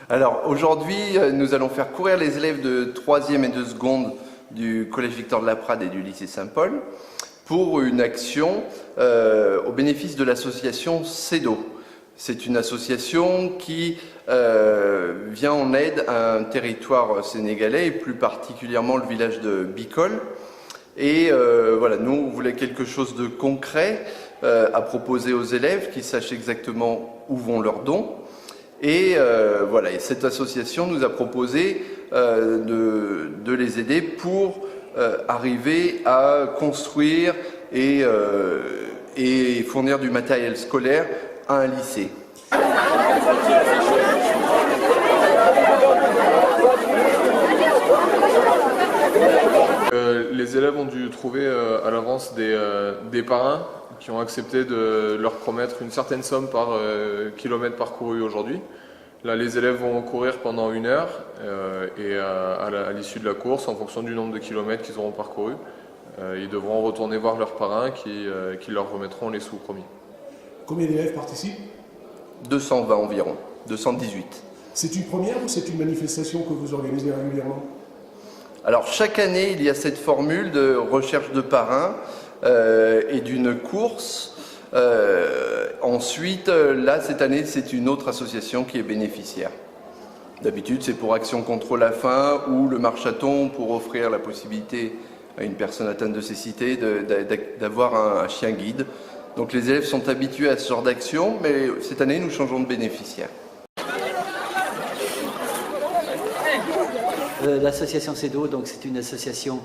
Alors aujourd'hui, nous allons faire courir les élèves de 3e et de seconde du Collège Victor de la Prade et du lycée Saint-Paul pour une action au bénéfice de l'association CEDO. C'est une association qui vient en aide à un territoire sénégalais et plus particulièrement le village de Bicol. Et voilà, nous on voulait quelque chose de concret à proposer aux élèves qui sachent exactement où vont leurs dons. Et voilà, et cette association nous a proposé de les aider pour arriver à construire et fournir du matériel scolaire à un lycée. Les élèves ont dû trouver à l'avance des parrains qui ont accepté de leur promettre une certaine somme par kilomètre parcouru aujourd'hui. Là, les élèves vont courir pendant 1 heure et à l'issue de la course, en fonction du nombre de kilomètres qu'ils auront parcouru, ils devront retourner voir leurs parrains qui leur remettront les sous promis. Combien d'élèves participent? 220 environ, 218. C'est une première ou c'est une manifestation que vous organisez régulièrement? Alors chaque année, il y a cette formule de recherche de parrains et d'une course. Ensuite, là, cette année, c'est une autre association qui est bénéficiaire. D'habitude, c'est pour Action contre la faim ou le marchaton pour offrir la possibilité à une personne atteinte de cécité d'avoir un chien guide. Donc les élèves sont habitués à ce genre d'action, mais cette année, nous changeons de bénéficiaire. L'association CEDO, donc c'est une association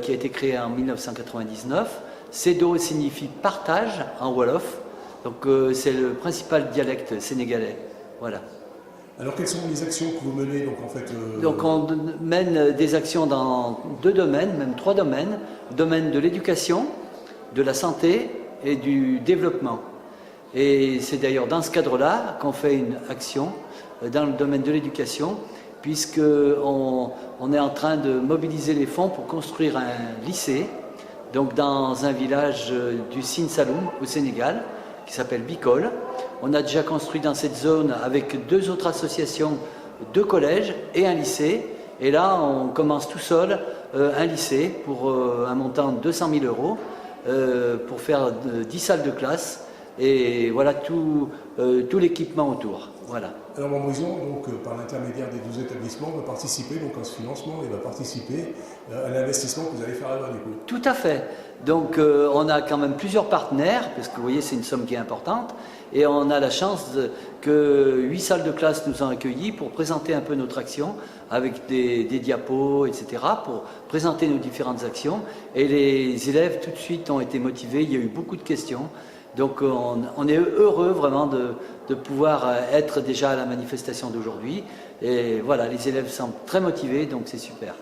qui a été créée en 1999. CEDO signifie partage en Wolof, donc c'est le principal dialecte sénégalais. Voilà. Alors quelles sont les actions que vous menez donc en fait Donc on mène des actions dans 2 domaines, même 3 domaines. Le domaine de l'éducation, de la santé et du développement. Et c'est d'ailleurs dans ce cadre-là qu'on fait une action dans le domaine de l'éducation, puisqu'on est en train de mobiliser les fonds pour construire un lycée, donc dans un village du Sine Saloum au Sénégal, qui s'appelle Bicol. On a déjà construit dans cette zone avec 2 autres associations, 2 collèges et un lycée. Et là, on commence tout seul un lycée pour un montant de 200 000 € pour faire 10 salles de classe et voilà tout l'équipement autour. Voilà. Alors Montbrison, donc par l'intermédiaire des 12 établissements, va participer donc à ce financement et va participer à l'investissement que vous allez faire là-bas du coup. Tout à fait. Donc on a quand même plusieurs partenaires, parce que vous voyez c'est une somme qui est importante, et on a la chance que 8 salles de classe nous ont accueillis pour présenter un peu notre action, avec des diapos, etc., pour présenter nos différentes actions. Et les élèves tout de suite ont été motivés, il y a eu beaucoup de questions. Donc on est heureux vraiment de pouvoir être déjà à la manifestation d'aujourd'hui. Et voilà, les élèves semblent très motivés, donc c'est super.